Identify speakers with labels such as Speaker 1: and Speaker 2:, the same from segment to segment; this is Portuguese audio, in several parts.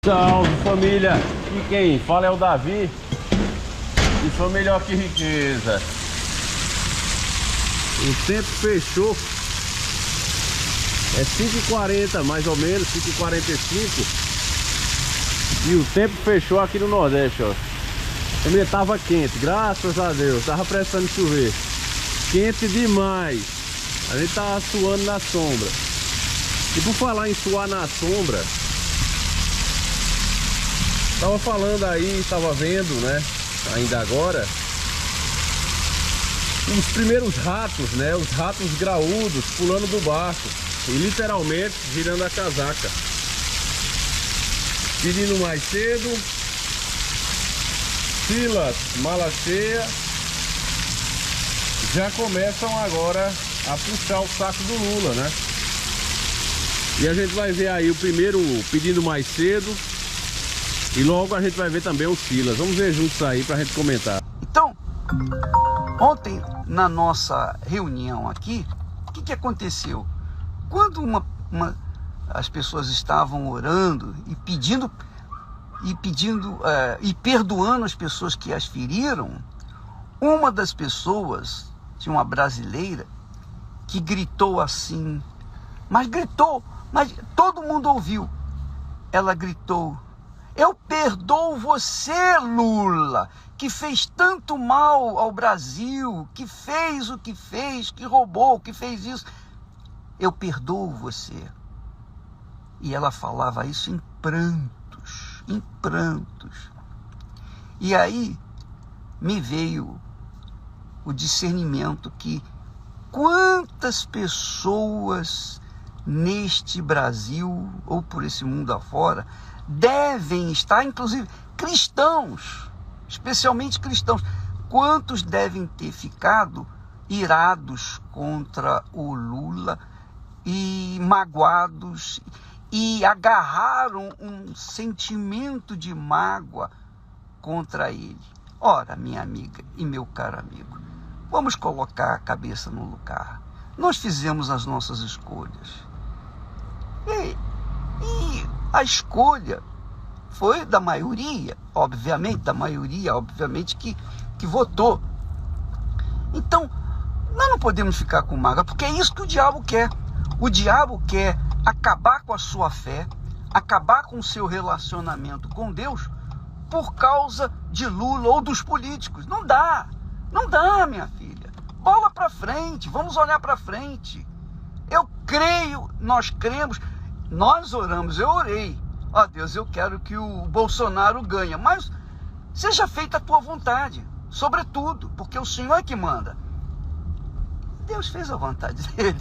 Speaker 1: Salve família, e quem fala é o Davi. Isso foi melhor que riqueza. O tempo fechou. É 5h40 mais ou menos, 5h45. E o tempo fechou aqui no Nordeste, ó. Também tava quente, graças a Deus. Tava prestando chover. Quente demais. A gente tava suando na sombra. E por falar em suar na sombra, tava falando aí, tava vendo, né, ainda agora, os primeiros ratos, né, os ratos graúdos pulando do barco e literalmente virando a casaca. Pedindo mais cedo, Silas, mala cheia, já começam agora a puxar o saco do Lula, né? E a gente vai ver aí o primeiro pedindo mais cedo. E logo a gente vai ver também o Silas. Vamos ver juntos aí pra gente comentar.
Speaker 2: Então, ontem na nossa reunião aqui, o que aconteceu? Quando as pessoas estavam orando e perdoando as pessoas que as feriram, uma das pessoas, tinha uma brasileira, que gritou assim, mas todo mundo ouviu. Ela gritou: eu perdoo você, Lula, que fez tanto mal ao Brasil, que fez o que fez, que roubou, que fez isso. Eu perdoo você. E ela falava isso em prantos, em prantos. E aí me veio o discernimento que quantas pessoas neste Brasil, ou por esse mundo afora, devem estar, inclusive cristãos, especialmente cristãos, quantos devem ter ficado irados contra o Lula e magoados e agarraram um sentimento de mágoa contra ele. Ora, minha amiga e meu caro amigo, vamos colocar a cabeça no lugar. Nós fizemos as nossas escolhas. E a escolha foi da maioria, obviamente que votou. Então, nós não podemos ficar com mágoa, porque é isso que o diabo quer. O diabo quer acabar com a sua fé, acabar com o seu relacionamento com Deus por causa de Lula ou dos políticos. Não dá, minha filha. Bola para frente, vamos olhar para frente. Eu creio, nós cremos. Nós oramos, eu orei. Ó Deus, eu quero que o Bolsonaro ganhe, mas seja feita a tua vontade, sobretudo, porque o Senhor é que manda. Deus fez a vontade dele.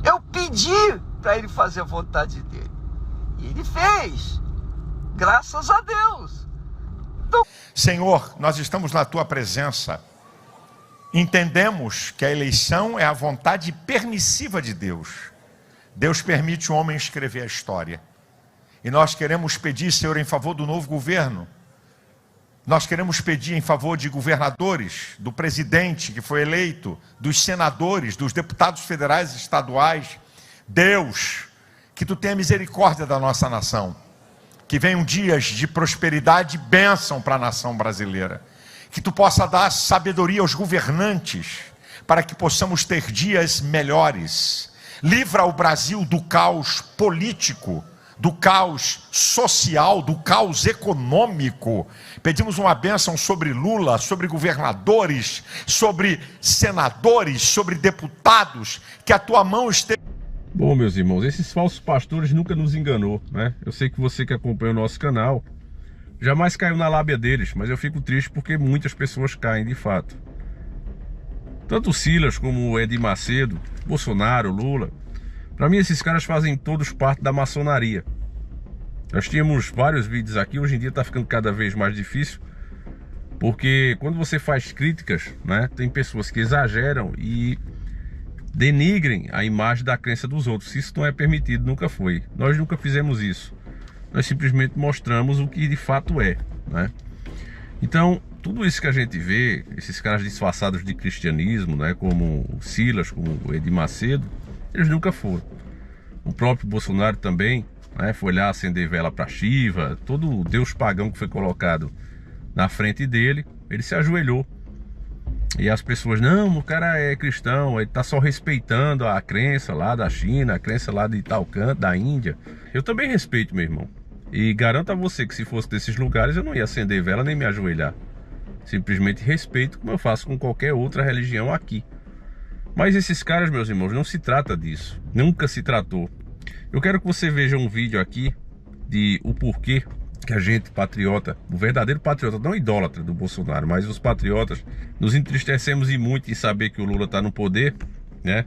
Speaker 2: Eu pedi para ele fazer a vontade dele. E ele fez. Graças a Deus. Então...
Speaker 3: Senhor, nós estamos na tua presença. Entendemos que a eleição é a vontade permissiva de Deus. Deus permite o homem escrever a história. E nós queremos pedir, Senhor, em favor do novo governo. Nós queremos pedir em favor de governadores, do presidente que foi eleito, dos senadores, dos deputados federais e estaduais. Deus, que tu tenha misericórdia da nossa nação. Que venham dias de prosperidade e bênção para a nação brasileira. Que tu possa dar sabedoria aos governantes, para que possamos ter dias melhores. Livra o Brasil do caos político, do caos social, do caos econômico. Pedimos uma bênção sobre Lula, sobre governadores, sobre senadores, sobre deputados, que a tua mão esteja...
Speaker 1: Bom, meus irmãos, esses falsos pastores nunca nos enganou, né? Eu sei que você que acompanha o nosso canal jamais caiu na lábia deles, mas eu fico triste porque muitas pessoas caem de fato. Tanto o Silas como o Edir Macedo, Bolsonaro, Lula, para mim esses caras fazem todos parte da maçonaria. Nós tínhamos vários vídeos aqui, hoje em dia está ficando cada vez mais difícil, porque quando você faz críticas, né, tem pessoas que exageram e denigrem a imagem da crença dos outros. Isso não é permitido, nunca foi. Nós nunca fizemos isso. Nós simplesmente mostramos o que de fato é, né? Então, tudo isso que a gente vê, esses caras disfarçados de cristianismo, né, como o Silas, como o Edir Macedo, eles nunca foram. O próprio Bolsonaro também né? Foi lá acender vela para Shiva, todo o deus pagão que foi colocado na frente dele, ele se ajoelhou. E as pessoas, não, o cara é cristão, ele tá só respeitando a crença lá da China, a crença lá de tal canto, da Índia. Eu também respeito, meu irmão. E garanto a você que se fosse desses lugares eu não ia acender vela nem me ajoelhar. Simplesmente respeito, como eu faço com qualquer outra religião aqui. Mas esses caras, meus irmãos, não se trata disso. Nunca se tratou. Eu quero que você veja um vídeo aqui de o porquê que a gente, patriota, o verdadeiro patriota, não idólatra do Bolsonaro, mas os patriotas, nos entristecemos e muito em saber que o Lula está no poder, né?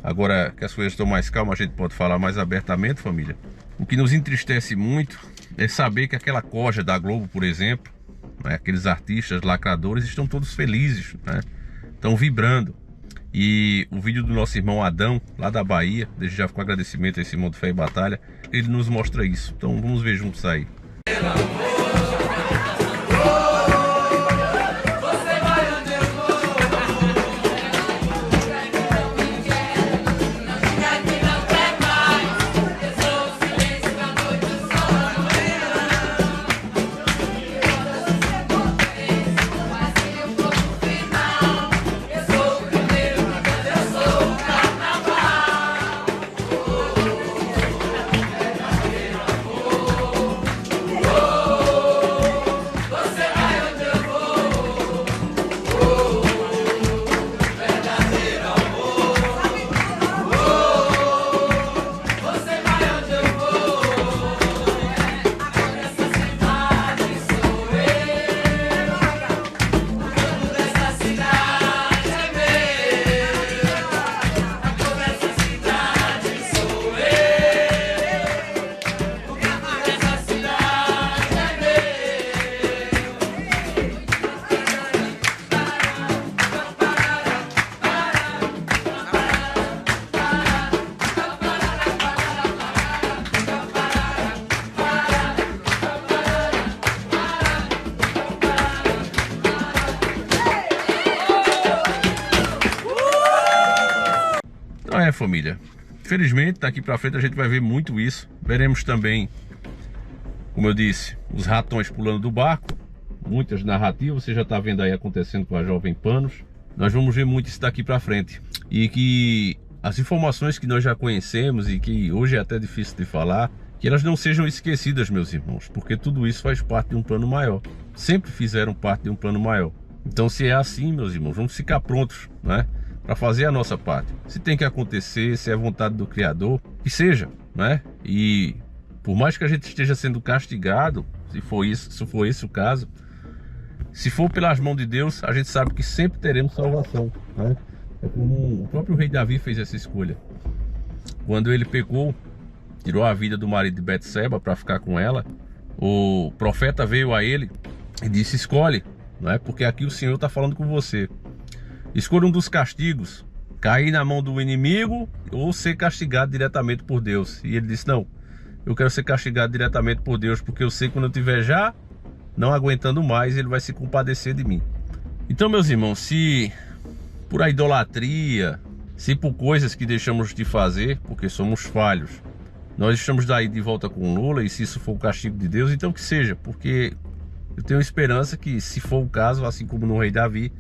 Speaker 1: Agora que as coisas estão mais calmas, a gente pode falar mais abertamente, família. O que nos entristece muito é saber que aquela coja da Globo, por exemplo, né, aqueles artistas lacradores estão todos felizes, né? Estão vibrando. E o vídeo do nosso irmão Adão, lá da Bahia, desde já com agradecimento a esse irmão do Fé e Batalha, ele nos mostra isso. Então vamos ver juntos aí. Então família, infelizmente daqui pra frente a gente vai ver muito isso. Veremos também, como eu disse, os ratões pulando do barco. Muitas narrativas, você já tá vendo aí acontecendo com a Jovem Panos. Nós vamos ver muito isso daqui pra frente. E que as informações que nós já conhecemos e que hoje é até difícil de falar, que elas não sejam esquecidas, meus irmãos, porque tudo isso faz parte de um plano maior. Sempre fizeram parte de um plano maior. Então se é assim, meus irmãos, vamos ficar prontos, né, para fazer a nossa parte. Se tem que acontecer, se é vontade do Criador, que seja, né? E por mais que a gente esteja sendo castigado, se for esse o caso, se for pelas mãos de Deus, a gente sabe que sempre teremos salvação, né? É como o próprio rei Davi fez essa escolha. Quando ele pecou, tirou a vida do marido de Betseba para ficar com ela, o profeta veio a ele e disse: escolhe, não é? Porque aqui o Senhor está falando com você. Escolha um dos castigos: cair na mão do inimigo ou ser castigado diretamente por Deus. E ele disse: não, eu quero ser castigado diretamente por Deus, porque eu sei que quando eu estiver já não aguentando mais, ele vai se compadecer de mim. Então, meus irmãos, se por a idolatria, se por coisas que deixamos de fazer, porque somos falhos, nós estamos daí de volta com Lula, e se isso for o castigo de Deus, então que seja, porque eu tenho esperança que, se for o caso, assim como no rei Davi,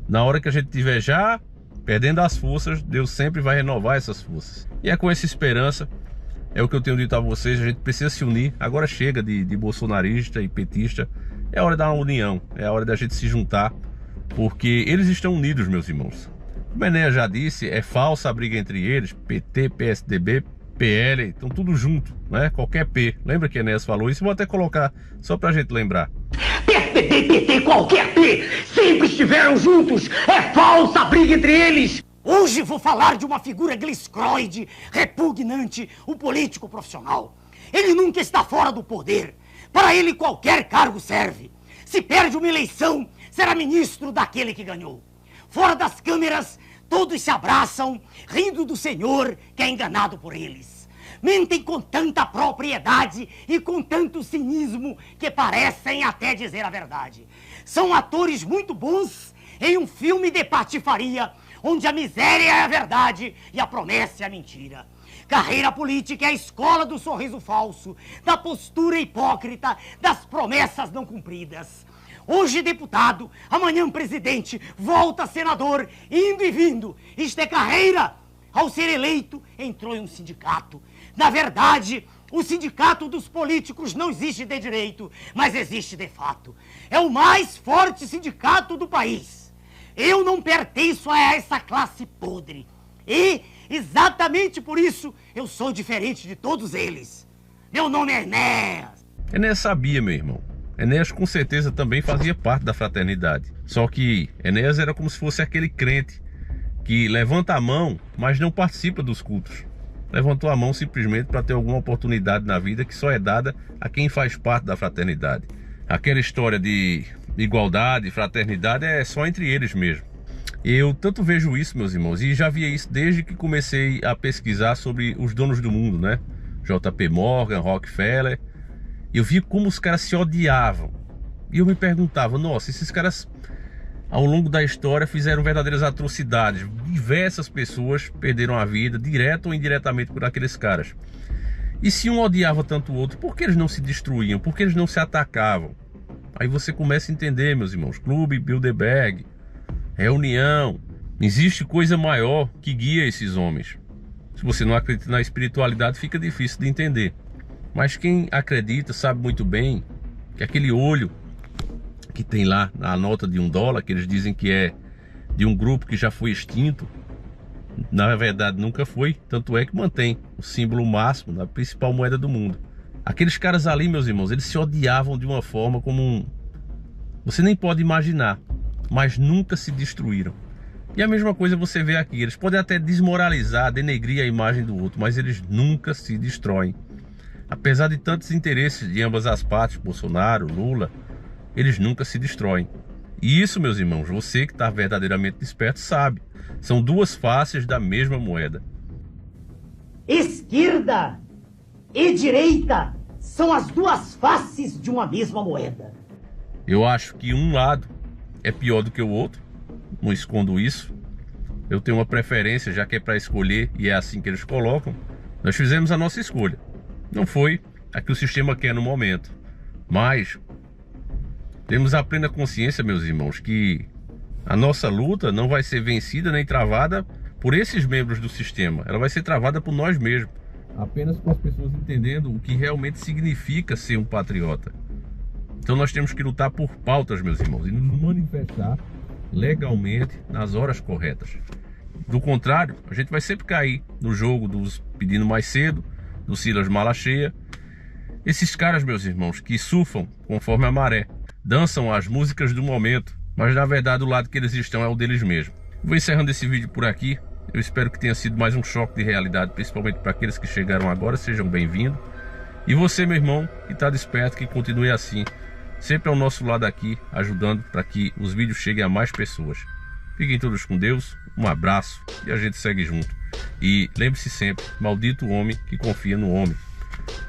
Speaker 1: na hora que a gente estiver já perdendo as forças, Deus sempre vai renovar essas forças. E é com essa esperança, é o que eu tenho dito a vocês, a gente precisa se unir. Agora chega de bolsonarista e petista, é hora da união, é hora da gente se juntar, porque eles estão unidos, meus irmãos. Como a Enéas já disse, é falsa a briga entre eles, PT, PSDB, PL, estão tudo junto, né? Qualquer P. Lembra que a Enéas falou isso? Vou até colocar, só pra gente lembrar.
Speaker 4: PSDB, PT, qualquer P, sempre estiveram juntos. É falsa a briga entre eles. Hoje vou falar de uma figura gliscroide, repugnante, um político profissional. Ele nunca está fora do poder. Para ele qualquer cargo serve. Se perde uma eleição, será ministro daquele que ganhou. Fora das câmeras, todos se abraçam, rindo do Senhor que é enganado por eles. Mentem com tanta propriedade e com tanto cinismo que parecem até dizer a verdade. São atores muito bons em um filme de patifaria, onde a miséria é a verdade e a promessa é a mentira. Carreira política é a escola do sorriso falso, da postura hipócrita, das promessas não cumpridas. Hoje deputado, amanhã presidente, volta senador, indo e vindo. Isto é carreira. Ao ser eleito, entrou em um sindicato. Na verdade, o sindicato dos políticos não existe de direito, mas existe de fato. É o mais forte sindicato do país. Eu não pertenço a essa classe podre. E, exatamente por isso, eu sou diferente de todos eles. Meu nome é Enéas.
Speaker 1: Enéas sabia, meu irmão. Enéas com certeza também fazia parte da fraternidade. Só que Enéas era como se fosse aquele crente que levanta a mão, mas não participa dos cultos. Levantou a mão simplesmente para ter alguma oportunidade na vida que só é dada a quem faz parte da fraternidade. Aquela história de igualdade, fraternidade é só entre eles mesmo. Eu tanto vejo isso, meus irmãos, e já via isso desde que comecei a pesquisar sobre os donos do mundo, né? JP Morgan, Rockefeller. Eu vi como os caras se odiavam. E eu me perguntava, nossa, esses caras ao longo da história fizeram verdadeiras atrocidades. Diversas pessoas perderam a vida, direto ou indiretamente, por aqueles caras. E se um odiava tanto o outro, por que eles não se destruíam? Por que eles não se atacavam? Aí você começa a entender, meus irmãos. Clube Bilderberg, reunião. Existe coisa maior que guia esses homens. Se você não acredita na espiritualidade, fica difícil de entender. Mas quem acredita sabe muito bem que aquele olho que tem lá na nota de $1, que eles dizem que é de um grupo que já foi extinto, na verdade nunca foi, tanto é que mantém o símbolo máximo da principal moeda do mundo. Aqueles caras ali, meus irmãos, eles se odiavam de uma forma como você nem pode imaginar, mas nunca se destruíram. E a mesma coisa você vê aqui, eles podem até desmoralizar, denegrir a imagem do outro, mas eles nunca se destroem. Apesar de tantos interesses de ambas as partes, Bolsonaro, Lula, eles nunca se destroem. E isso, meus irmãos, você que está verdadeiramente desperto sabe. São duas faces da mesma moeda.
Speaker 4: Esquerda e direita são as duas faces de uma mesma moeda.
Speaker 1: Eu acho que um lado é pior do que o outro. Não escondo isso. Eu tenho uma preferência, já que é para escolher, e é assim que eles colocam. Nós fizemos a nossa escolha. Não foi a que o sistema quer no momento. Mas temos a plena consciência, meus irmãos, que a nossa luta não vai ser vencida nem travada por esses membros do sistema. Ela vai ser travada por nós mesmos. Apenas com as pessoas entendendo o que realmente significa ser um patriota. Então nós temos que lutar por pautas, meus irmãos, e nos manifestar legalmente nas horas corretas. Do contrário, a gente vai sempre cair no jogo dos pedindo mais cedo, do Silas Malacheia. Esses caras, meus irmãos, que surfam conforme a maré, dançam as músicas do momento, mas na verdade o lado que eles estão é o deles mesmos. Vou encerrando esse vídeo por aqui. Eu espero que tenha sido mais um choque de realidade, principalmente para aqueles que chegaram agora. Sejam bem-vindos. E você, meu irmão, que está desperto, que continue assim, sempre ao nosso lado aqui, ajudando para que os vídeos cheguem a mais pessoas. Fiquem todos com Deus, um abraço e a gente segue junto. E lembre-se sempre, maldito o homem que confia no homem.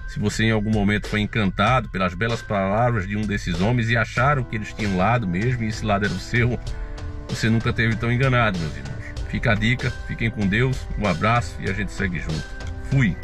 Speaker 1: Se você em algum momento foi encantado pelas belas palavras de um desses homens e acharam que eles tinham um lado mesmo e esse lado era o seu, você nunca esteve tão enganado, meus irmãos. Fica a dica, fiquem com Deus, um abraço e a gente segue junto. Fui!